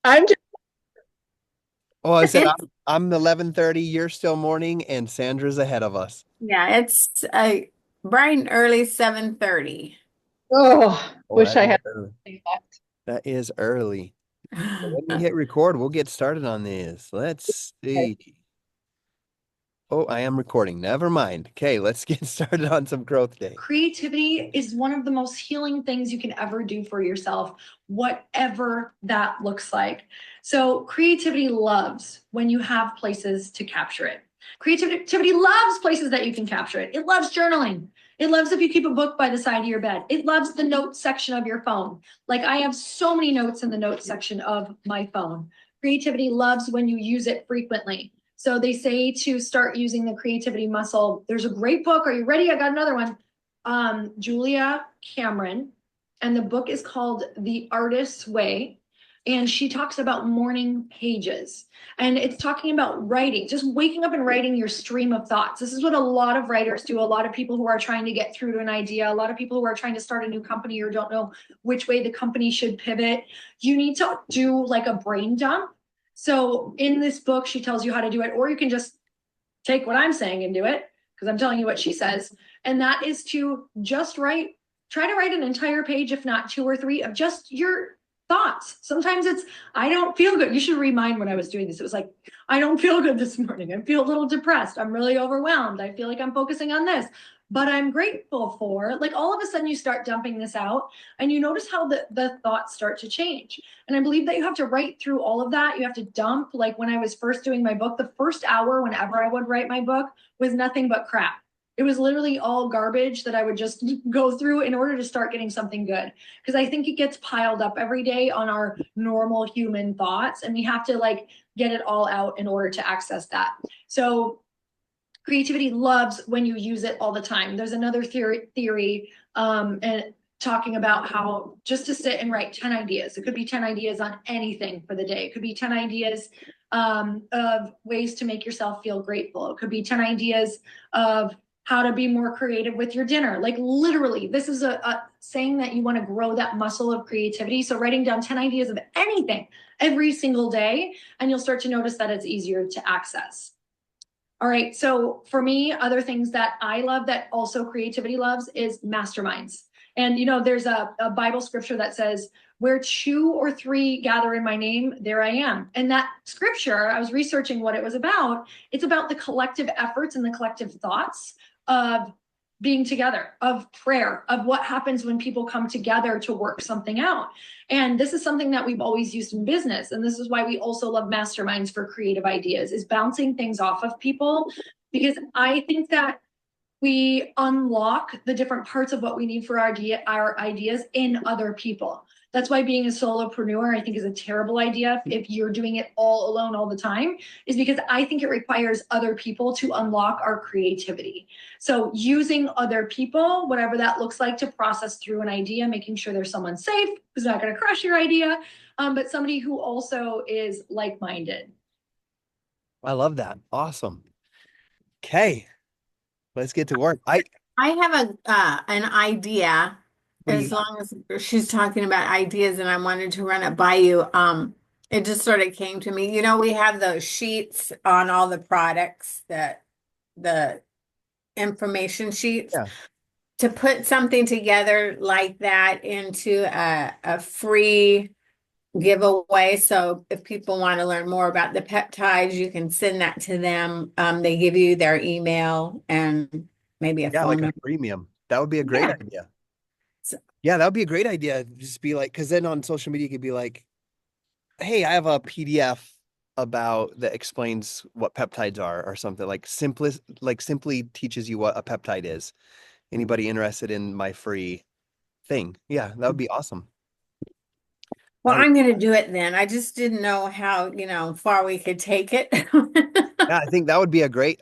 I'm just Oh, I said It's I'm 11:30, you're still morning, and Sandra's ahead of us. yeah, it's bright and early 7:30. oh, Oh, wish that I is had early. something left. That is early. Well, when we hit record, we'll get started on this. Let's Okay. see. Oh, I am recording. Never mind. Okay, let's get started on some growth day. Creativity is one of the most healing things you can ever do for yourself, whatever that looks like. So, creativity loves when you have places to capture it. Creativity loves places that you can capture it. It loves journaling. It loves if you keep a book by the side of your bed. It loves the notes section of your phone. Like I have so many notes in the notes section of my phone. Creativity loves when you use it frequently. So they say to start using the creativity muscle. There's a great book. Are you ready? I got another one. Julia Cameron, and the book is called The Artist's Way. And she talks about morning pages. And it's talking about writing, just waking up and writing your stream of thoughts. This is what a lot of writers do. A lot of people who are trying to get through to an idea, a lot of people who are trying to start a new company or don't know which way the company should pivot. You need to do like a brain dump. So in this book, she tells you how to do it, or you can just take what I'm saying and do it because I'm telling you what she says. And that is to just try to write an entire page, if not two or three, of just your thoughts. Sometimes it's, I don't feel good. You should remind when I was doing this. It was like, I don't feel good this morning. I feel a little depressed. I'm really overwhelmed. I feel like I'm focusing on this, but I'm grateful for, like, all of a sudden you start dumping this out and you notice how the thoughts start to change. And I believe that you have to write through all of that. You have to dump. Like when I was first doing my book, the first hour, whenever I would write my book, was nothing but crap. It was literally all garbage that I would just go through in order to start getting something good. Because I think it gets piled up every day on our normal human thoughts, and we have to like get it all out in order to access that. So creativity loves when you use it all the time. There's another theory and talking about how just to sit and write 10 ideas. It could be 10 ideas on anything for the day. It could be 10 ideas of ways to make yourself feel grateful. It could be 10 ideas of how to be more creative with your dinner. Like literally, this is a saying that you want to grow that muscle of creativity. So writing down 10 ideas of anything every single day, and you'll start to notice that it's easier to access. All right. So for me, other things that I love that also creativity loves is masterminds. And, you know, there's a Bible scripture that says, where two or three gather in my name, there I am. And that scripture, I was researching what it was about. It's about the collective efforts and the collective thoughts of being together, of prayer, of what happens when people come together to work something out. And this is something that we've always used in business. And this is why we also love masterminds for creative ideas, is bouncing things off of people. Because I think that we unlock the different parts of what we need for our ideas in other people. That's why being a solopreneur, I think, is a terrible idea if you're doing it all alone all the time, is because I think it requires other people to unlock our creativity. So using other people, whatever that looks like, to process through an idea, making sure there's someone safe who's not going to crush your idea, but somebody who also is like-minded. I love that. Awesome. Okay, let's get to work. I have a an idea What do you as got? long as she's talking about ideas and I wanted to run it by you. It just sort of came to me. You know, we have those sheets on all the products that the information sheets Yeah. to put something together like that into a free giveaway. So if people want to learn more about the peptides, you can send that to them. They give you their email and maybe a Yeah, phone like a number. premium. That would be a great Yeah. idea. So, Yeah, that would be a great idea. Just be like, because then on social media, you could be like, hey, I have a PDF about that explains what peptides are or something like simply teaches you what a peptide is. Anybody interested in my free thing? Yeah, that would be awesome. well, That would, I'm going to do it then. I just didn't know how, far we could take it. yeah, I think that would be a great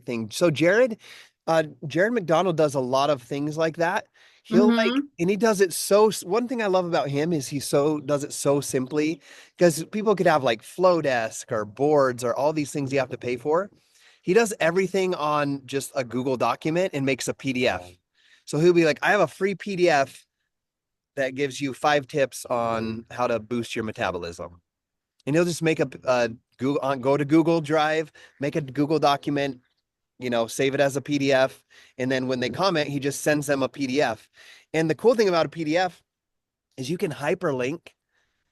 thing. So Jared McDonald does a lot of things like that. He'll like, Hmm. and he does it so, one thing I love about him is does it so simply because people could have like Flowdesk or boards or all these things you have to pay for. He does everything on just a Google document and makes a PDF. So he'll be like, I have a free PDF that gives you 5 tips on how to boost your metabolism. and he'll just make a Google go to Google Drive, make a Google document, save it as a PDF, and then when they comment, he just sends them a PDF. And the cool thing about a PDF is you can hyperlink,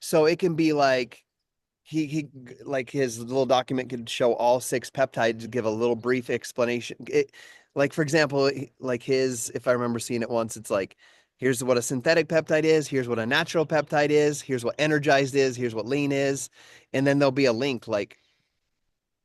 so it can be like he like his little document could show all 6 peptides, give a little brief explanation. Like for example, like his, if I remember seeing it once, it's like, here's what a synthetic peptide is, here's what a natural peptide is, here's what energized is, here's what lean is, and then there'll be a link like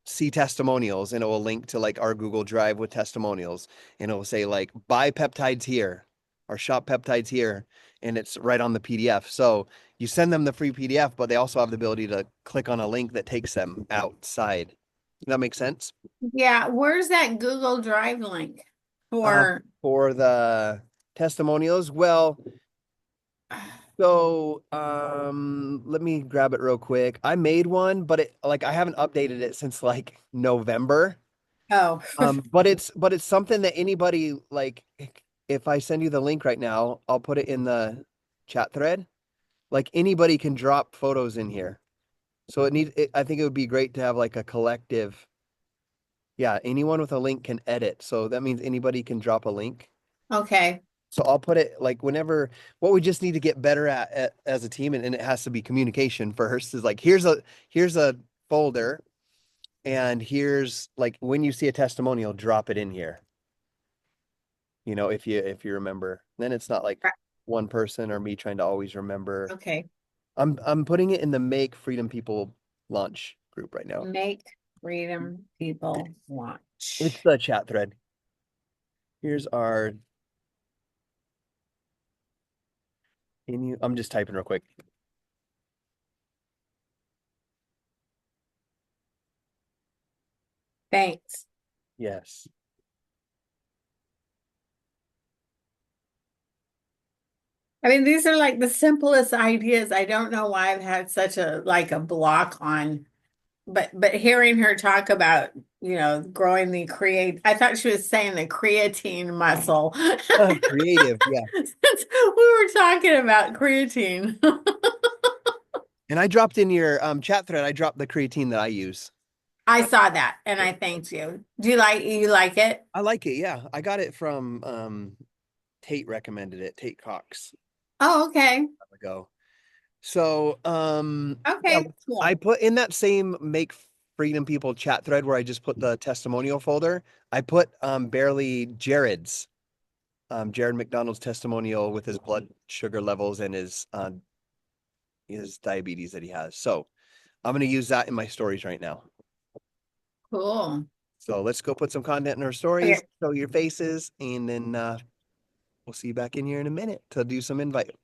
see testimonials, and it will link to like our Google Drive with testimonials, and it will say like buy peptides here or shop peptides here, and it's right on the PDF. So you send them the free PDF, but they also have the ability to click on a link that takes them outside. Does that make sense? Yeah, where's that Google Drive link Uh, for? for the testimonials, well, so let me grab it real quick. I made one, but I haven't updated it since like November. Oh, But it's something that anybody, like, if I send you the link right now, I'll put it in the chat thread. Like anybody can drop photos in here. So I think it would be great to have like a collective. Yeah, anyone with a link can edit. So that means anybody can drop a link. okay. So I'll put it like whenever, what we just need to get better at as a team, and it has to be communication first, is like here's a folder, and here's like when you see a testimonial, drop it in here. If you remember, then it's not like Right. one person or me trying to always remember. Okay. I'm putting it in the Make Freedom People launch group right now. Make freedom people It's watch. the chat thread. Here's our I'm just typing real quick. Thanks. Yes. I mean, these are like the simplest ideas. I don't know why I've had such a block on, but hearing her talk about, growing the I thought she was saying the creatine muscle. Creative, yeah. Since we were talking about creatine. And I dropped in your chat thread, I dropped the creatine that I use. I saw that and I thanked you. Do you like it? I like it, yeah. I got it from Tate recommended it, Tate Cox Oh, okay. ago. So yeah, Okay, I cool. put in that same Make Freedom People chat thread where I just put the testimonial folder. I put barely Jared McDonald's testimonial with his blood sugar levels and his diabetes that he has. So I'm gonna use that in my stories right now. Cool. So let's go put some content in our stories, Okay. show your faces, and then we'll see you back in here in a minute to do some invite.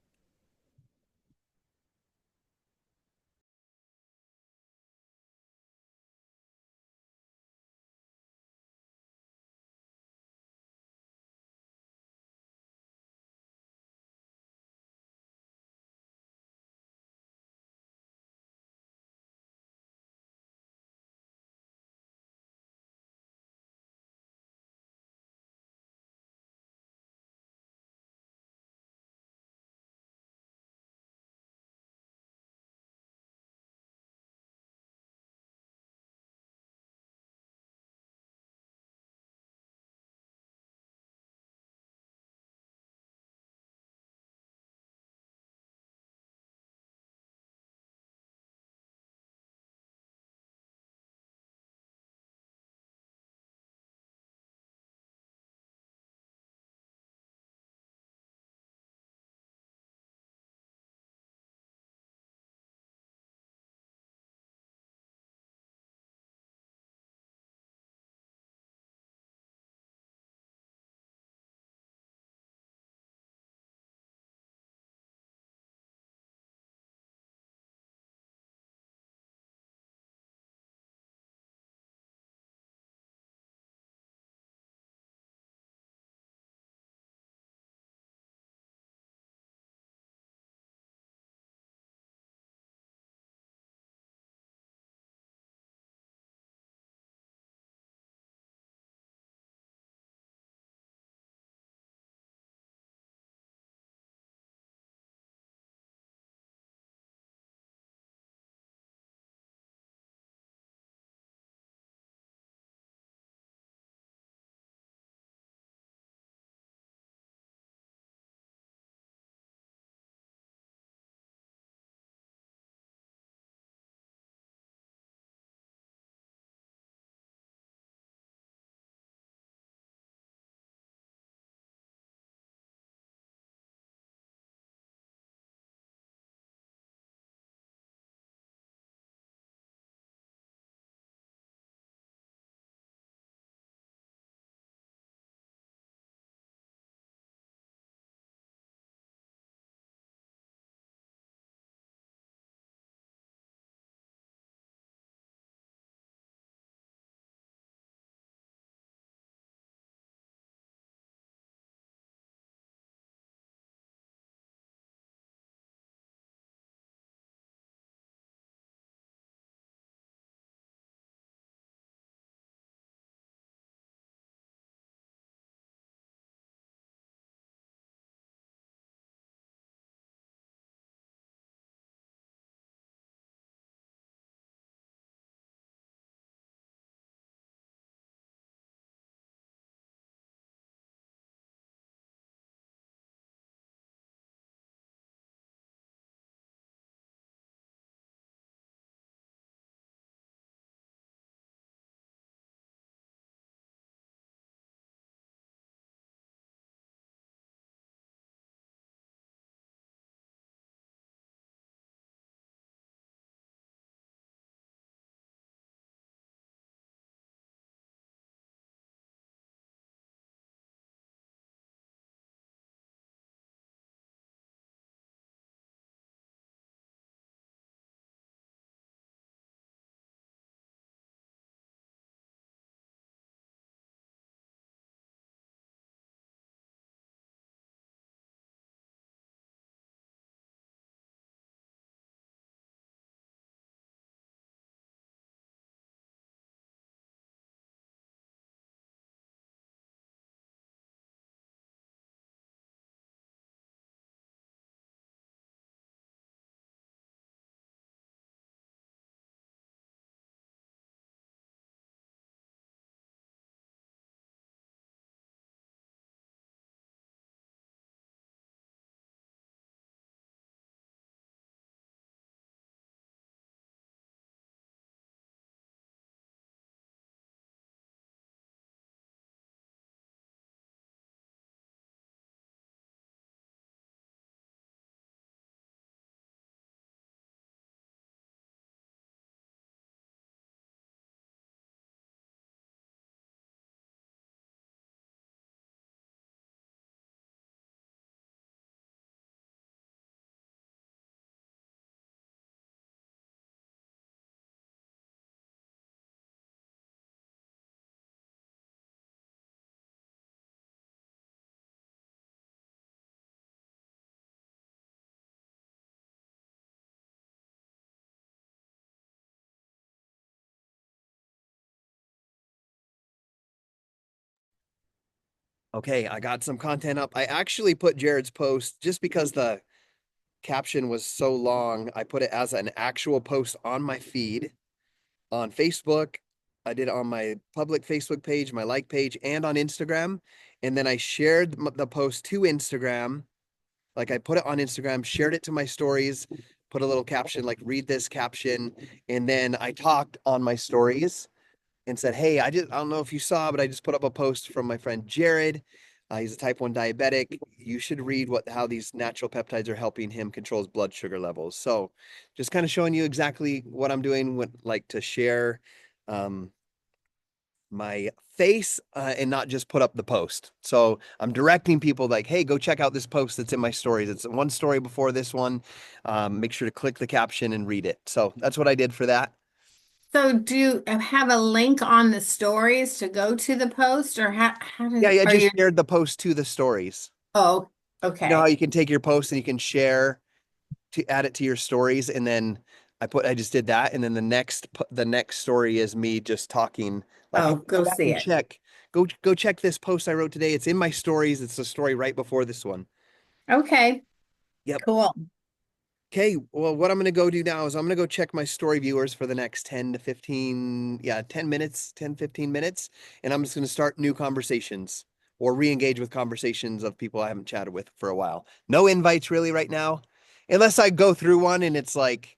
Okay, I got some content up. I actually put Jared's post just because the caption was so long. I put it as an actual post on my feed on Facebook. I did it on my public Facebook page, my like page, and on Instagram. And then I shared the post to Instagram. Like I put it on Instagram, shared it to my stories, put a little caption, like read this caption. And then I talked on my stories and said, hey, I don't know if you saw, but I just put up a post from my friend Jared. He's a type 1 diabetic. You should read how these natural peptides are helping him control his blood sugar levels. So just kind of showing you exactly what I'm doing, would like to share um, my face and not just put up the post. So I'm directing people like, hey, go check out this post that's in my stories. It's one story before this one. Make sure to click the caption and read it. So that's what I did for that. So do you have a link on the stories to go to the post, or how Yeah, does, I are you? just shared the post to the stories. Oh, You know how okay. you can take your post and you can share to add it to your stories, and then I just did that, and then the next story is me just talking like, hey, Oh, go go back see and it. go check this post I wrote today. It's in my stories. It's the story right before this one. Okay, Yep. cool. Okay, well, what I'm going to go do now is I'm going to go check my story viewers for the next 10 to 15, 10 minutes, 10, 15 minutes. And I'm just going to start new conversations or re-engage with conversations of people I haven't chatted with for a while. No invites really right now, unless I go through one and it's like,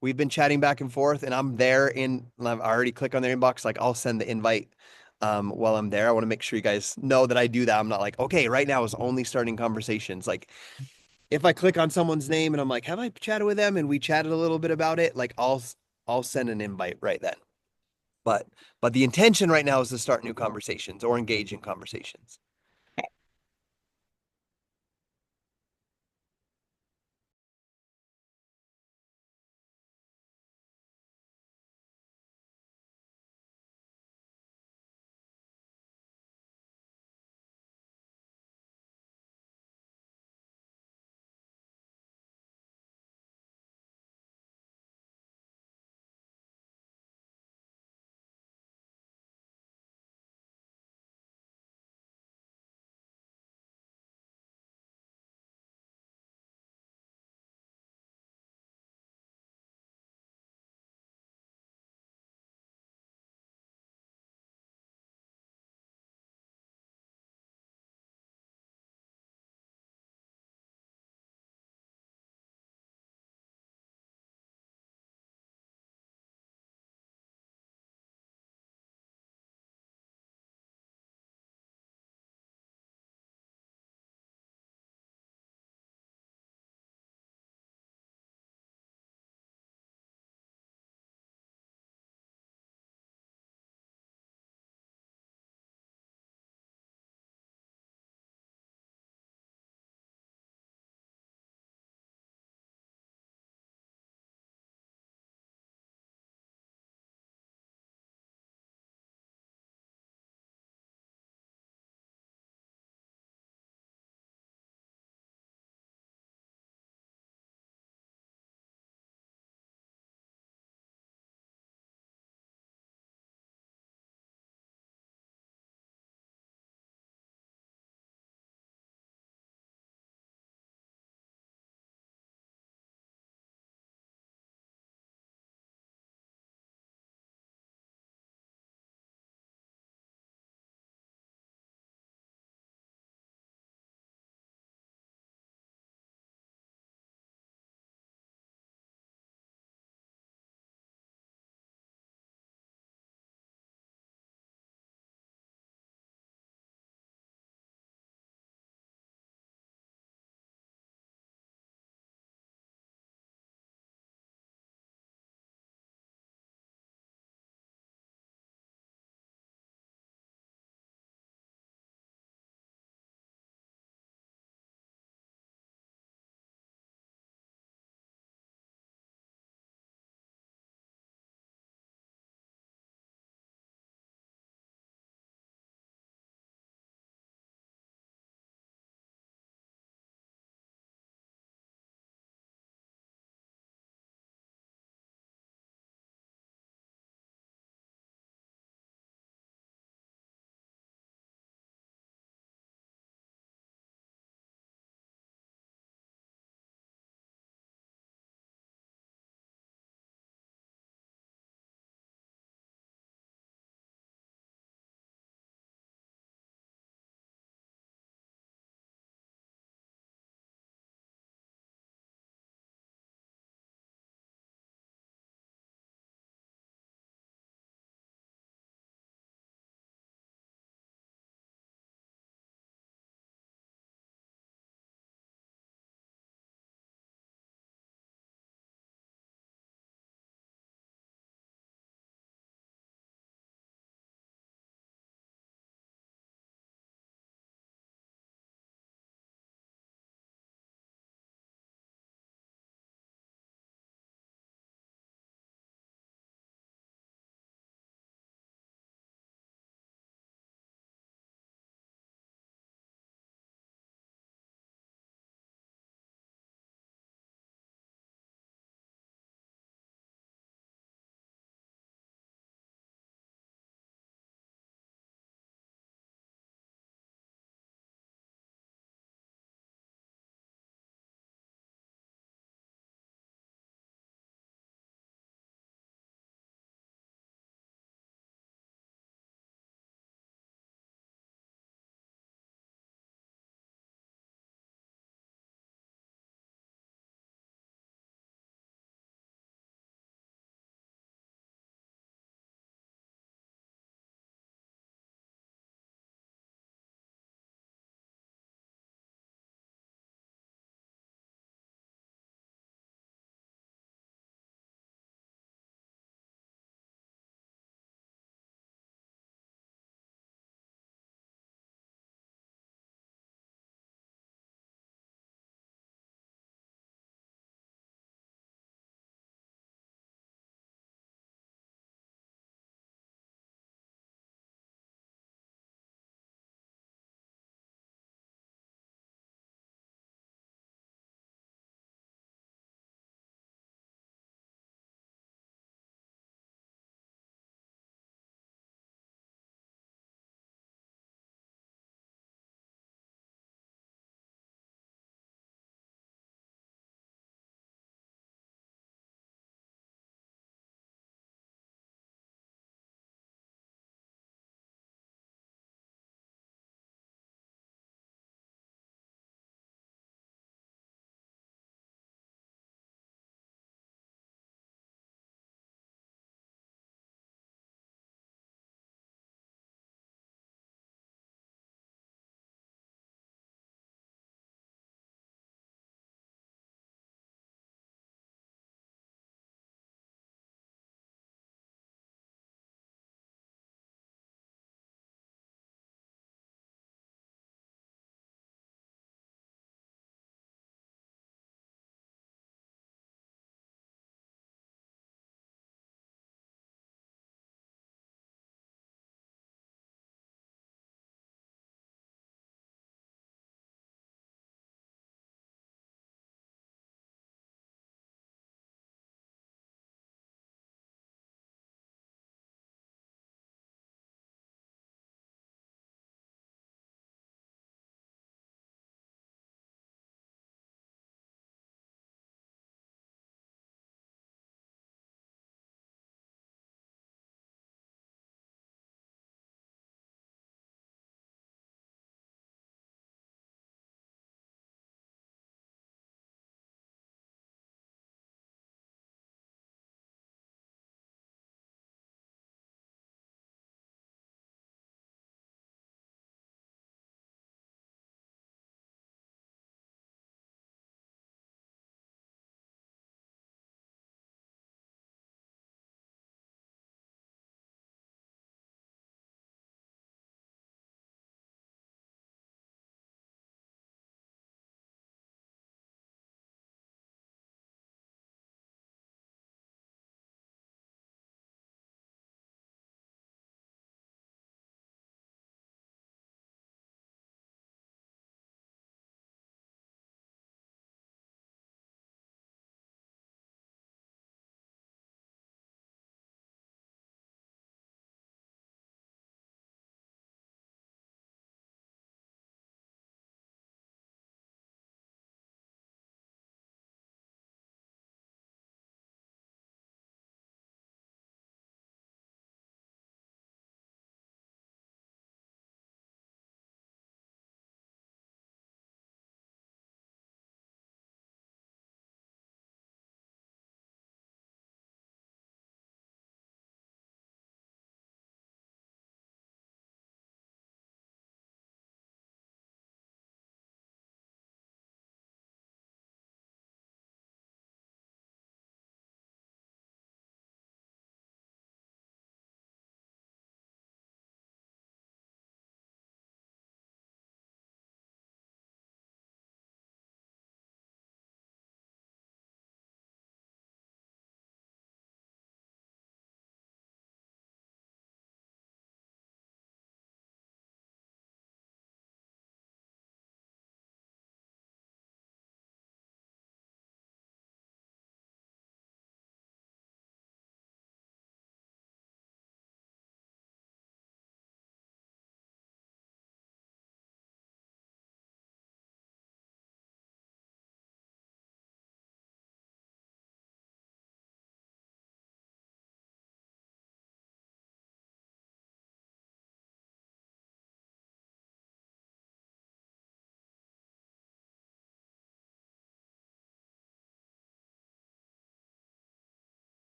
we've been chatting back and forth and I'm there I've already clicked on their inbox. Like I'll send the invite while I'm there. I want to make sure you guys know that I do that. I'm not like, okay, right now is only starting conversations. Like if I click on someone's name and I'm like, have I chatted with them? And we chatted a little bit about it, like I'll send an invite right then. But but the intention right now is to start new conversations or engage in conversations.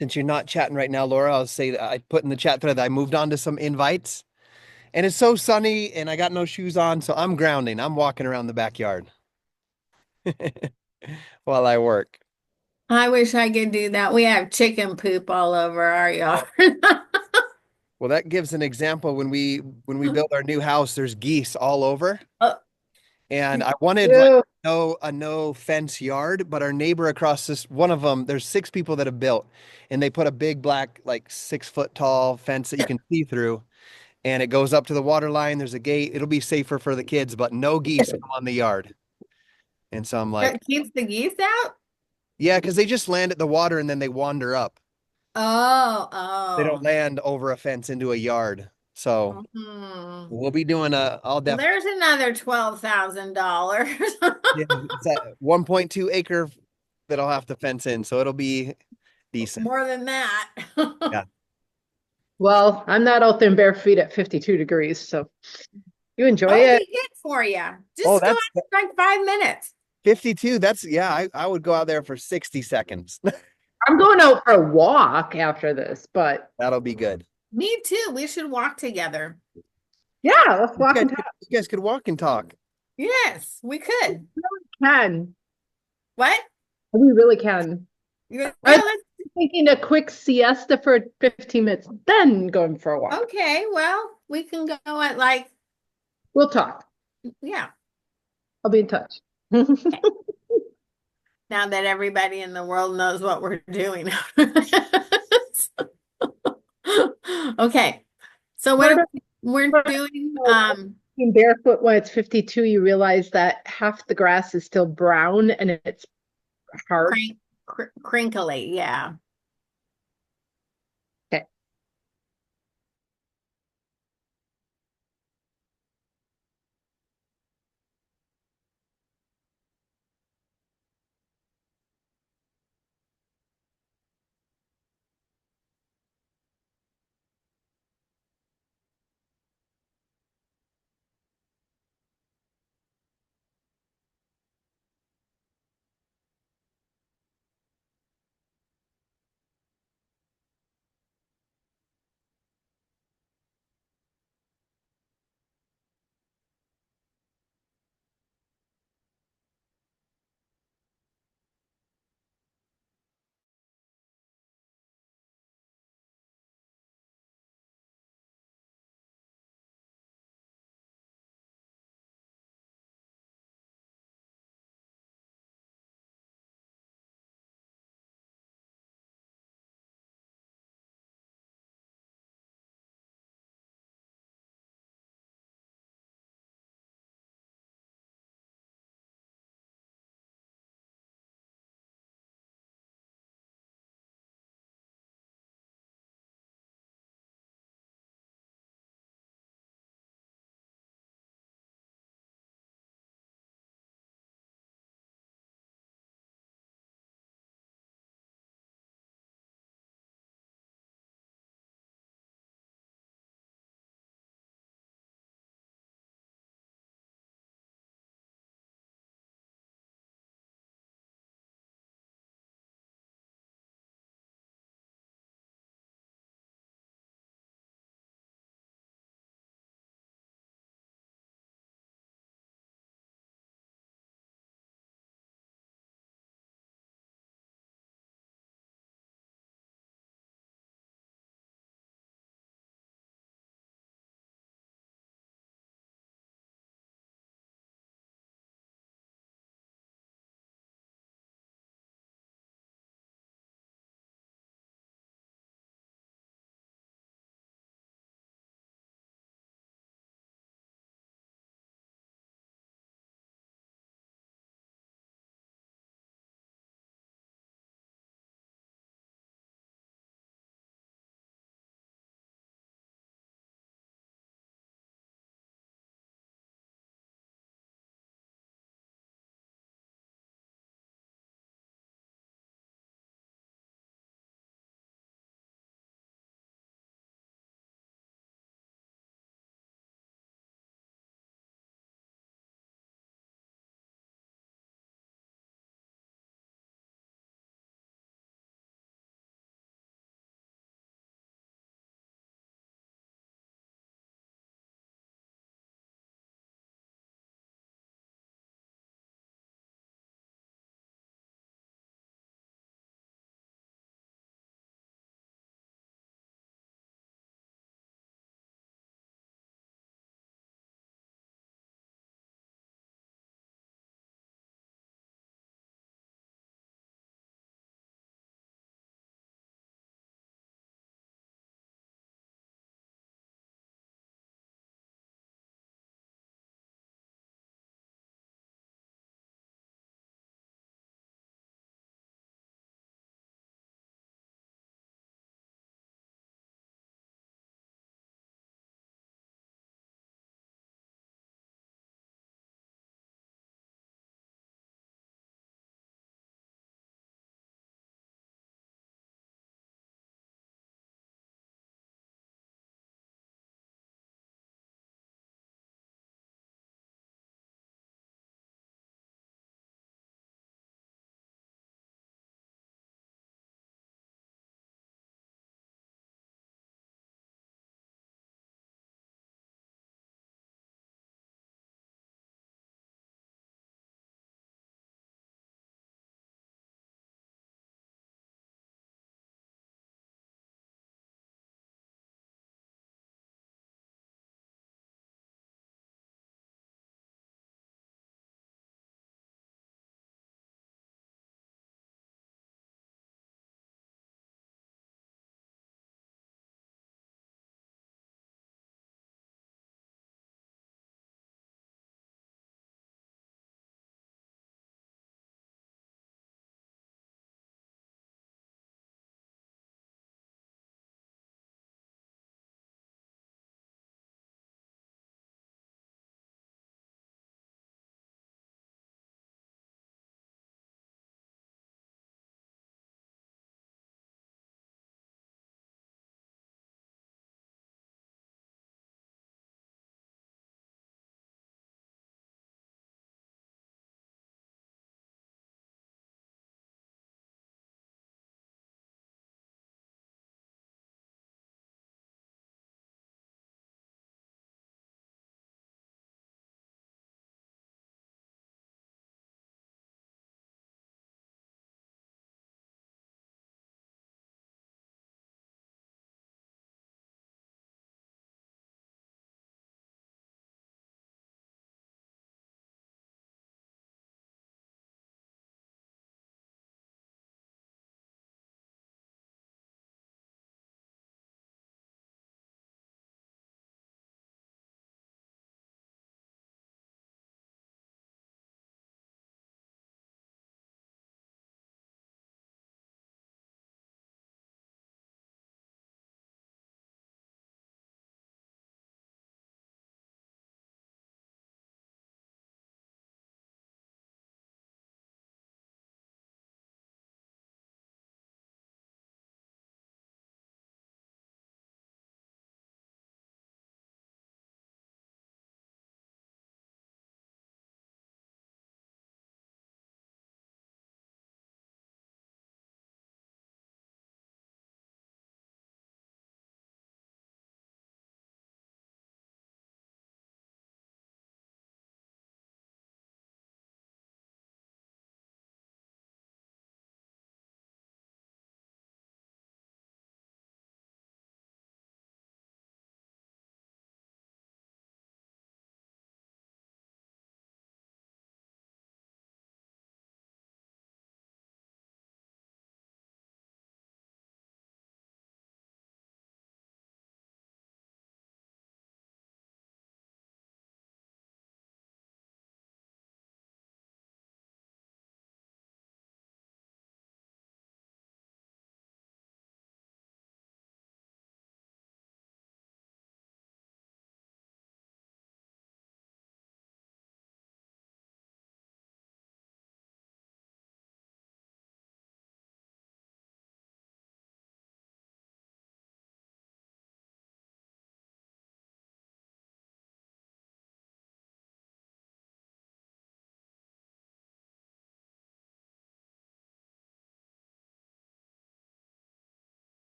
since you're not chatting right now, Laura, I'll say that I put in the chat thread that I moved on to some invites, and it's so sunny, and I got no shoes on, so I'm grounding. I'm walking around the backyard while I work. I wish I could do that. We have chicken poop all over our yard. Well, that gives an example when we built our new house, there's geese all over. Oh, And I wanted like Ew. no fence yard, but our neighbor across this one of them, there's 6 people that have built, and they put a big black, like 6 foot tall fence that you can see through, and it goes up to the water line. There's a gate. It'll be safer for the kids, but no geese come on the yard. And so I'm like, that keeps the geese out? yeah, because they just land at the water and then they wander up. Oh, They don't oh. land over a fence into a yard. So Mhm. we'll be doing I'll Well, definitely, there's another $12,000. yeah, it's a 1.2 acre that I'll have to fence in. So it'll be decent. More than that. Yeah. Well, I'm not out there in bare feet at 52 degrees, so you enjoy Oh, it. be good for you. Just Oh, go that's out for like 5 minutes. 52. That's yeah, I would go out there for 60 seconds. I'm going out for a walk after this, but That'll be good. Me too. We should walk together. yeah, let's walk You and guys, talk. you guys could walk and talk. Yes, we could. Can. What? We really can. Yeah, I'm let's- taking a quick siesta for 15 minutes, then going for a walk. okay, well, we can go at like, We'll talk. yeah, I'll be in touch. now that everybody in the world knows what we're doing. Okay, so what we're doing, Being barefoot when it's 52, you realize that half the grass is still brown and it's hard. crinkly, yeah.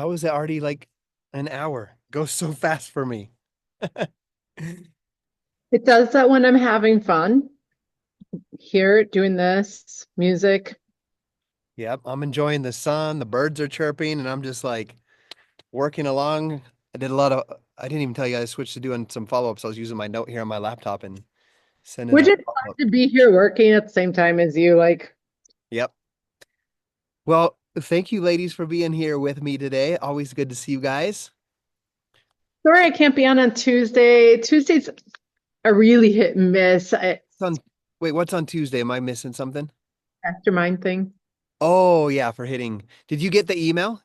How is it already like an hour? Goes so fast for me. It does that when I'm having fun. Here, doing this, music. Yep, I'm enjoying the sun, the birds are chirping, and I'm just like working along. I didn't even tell you I switched to doing some follow-ups. I was using my note here on my laptop and sending Which out is follow-up. fun to be here working at the same time as you. Like, Yep. Well, thank you ladies for being here with me today. Always good to see you guys. sorry I can't be on Tuesday. Tuesday's a really hit and miss. It's on, wait, what's on Tuesday? Am I missing something? Mastermind thing. Oh, yeah, for hitting. Did you get the email?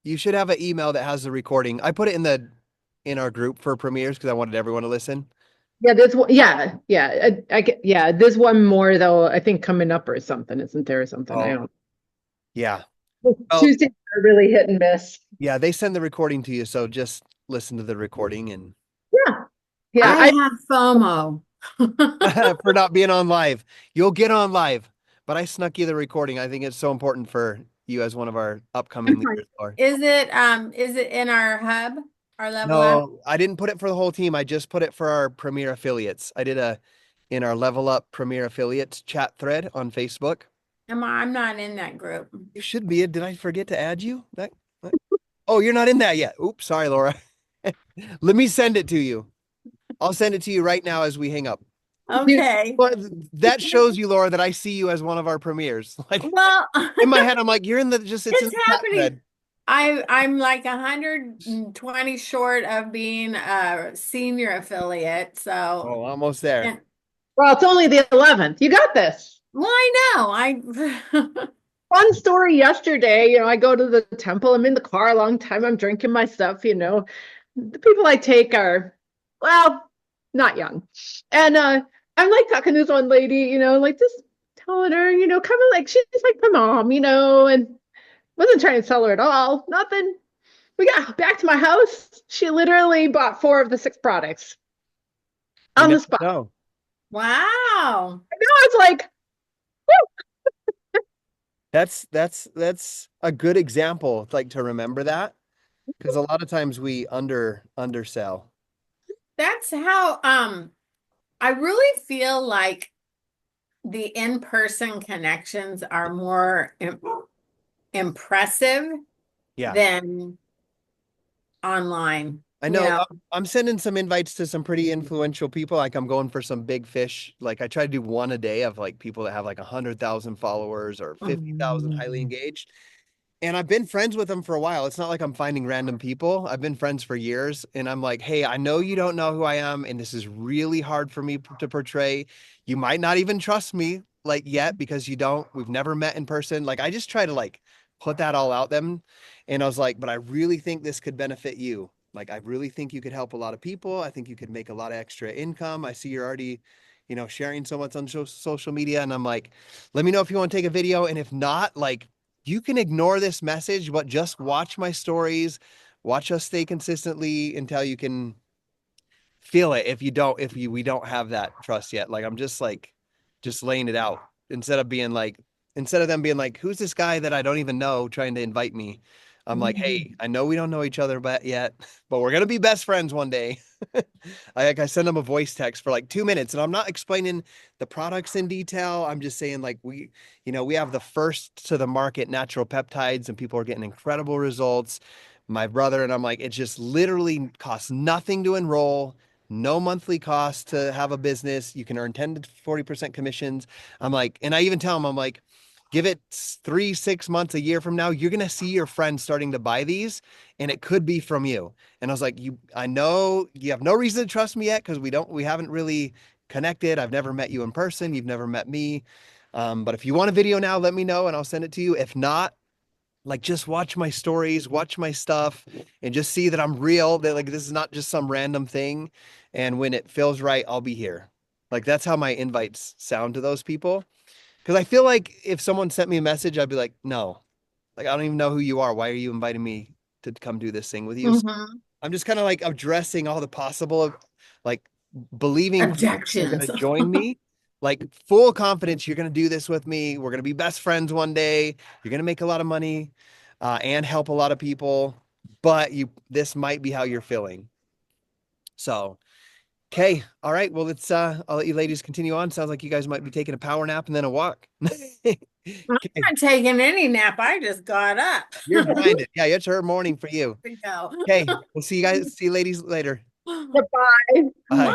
You should have an email that has the recording. I put it in our group for premieres because I wanted everyone to listen. Yeah, there's one. Yeah, yeah. I get. Yeah, there's one more though. I think coming up or something. Isn't there or something? I Oh, don't. yeah. Well, Tuesdays are really hit and miss. yeah, they send the recording to you, so just listen to the recording and Yeah, yeah. I have FOMO. for not being on live. You'll get on live, but I snuck you the recording. I think it's so important for you as one of our upcoming leaders. Laura. Is it in our hub, our level up? No, I didn't put it for the whole team. I just put it for our Premier affiliates. I did in our Level Up Premier affiliates chat thread on Facebook. I'm not in that group. You should be. Did I forget to add you? Oh, you're not in that yet. Oops, sorry, Laura. Let me send it to you. I'll send it to you right now as we hang up. Okay. But that shows you, Laura, that I see you as one of our premieres. Like Well, in my head, I'm like, you're in the just it's in it's the chat happening. thread. I'm like 120 short of being a senior affiliate. So, Oh, almost there. and, Well, it's only the 11th. You got this. well, I know. I Fun story yesterday. I go to the temple. I'm in the car a long time. I'm drinking my stuff. The people I take are, well, not young. And I'm like talking to this one lady, like just telling her, kind of like she's like my mom, and wasn't trying to sell her at all. Nothing. We got back to my house. She literally bought 4 of the 6 products You on the never spot. know. wow. It's like, That's a good example, like to remember that. Because a lot of times we undersell. That's how I really feel like the in-person connections are more impressive Yeah. than online. I You know know? I'm sending some invites to some pretty influential people. Like I'm going for some big fish. Like I try to do one a day of like people that have like 100,000 followers or 50,000 highly engaged. And I've been friends with them for a while. It's not like I'm finding random people. I've been friends for years. And I'm like, hey, I know you don't know who I am. And this is really hard for me to portray. You might not even trust me like yet because we've never met in person. Like I just try to like put that all out them. And I was like, but I really think this could benefit you. Like, I really think you could help a lot of people. I think you could make a lot of extra income. I see you're already, sharing so much on social media. And I'm like, let me know if you want to take a video. And if not, like, you can ignore this message, but just watch my stories, watch us stay consistently until you can feel it. We don't have that trust yet. Like, I'm just laying it out instead of them being like, who's this guy that I don't even know trying to invite me? I'm like, hey, I know we don't know each other yet, but we're going to be best friends one day. I send them a voice text for like 2 minutes and I'm not explaining the products in detail. I'm just saying like, we have the first to the market natural peptides and people are getting incredible results. My brother and I'm like, it just literally costs nothing to enroll. No monthly cost to have a business. You can earn 10 to 40% commissions. I'm like, and I even tell them, I'm like, give it 3-6 months, a year from now, you're going to see your friends starting to buy these and it could be from you. And I was like, I know you have no reason to trust me yet because we haven't really connected. I've never met you in person. You've never met me. But if you want a video now, let me know and I'll send it to you. If not, like just watch my stories, watch my stuff and just see that I'm real, that like this is not just some random thing. And when it feels right, I'll be here. Like that's how my invites sound to those people. Because I feel like if someone sent me a message, I'd be like, no, like I don't even know who you are. Why are you inviting me to come do this thing with you? So I'm just kind of like addressing all the possible, like believing you're Objections. going to join me, like full confidence you're going to do this with me. We're going to be best friends one day. You're going to make a lot of money. and help a lot of people, but this might be how you're feeling. So, okay. All right. Well, I'll let you ladies continue on. Sounds like you guys might be taking a power nap and then a walk. I'm not taking any nap. I just got up. You're grinding. Yeah, it's her morning for you. To go. Okay. We'll see you ladies later. Goodbye. Bye. Bye.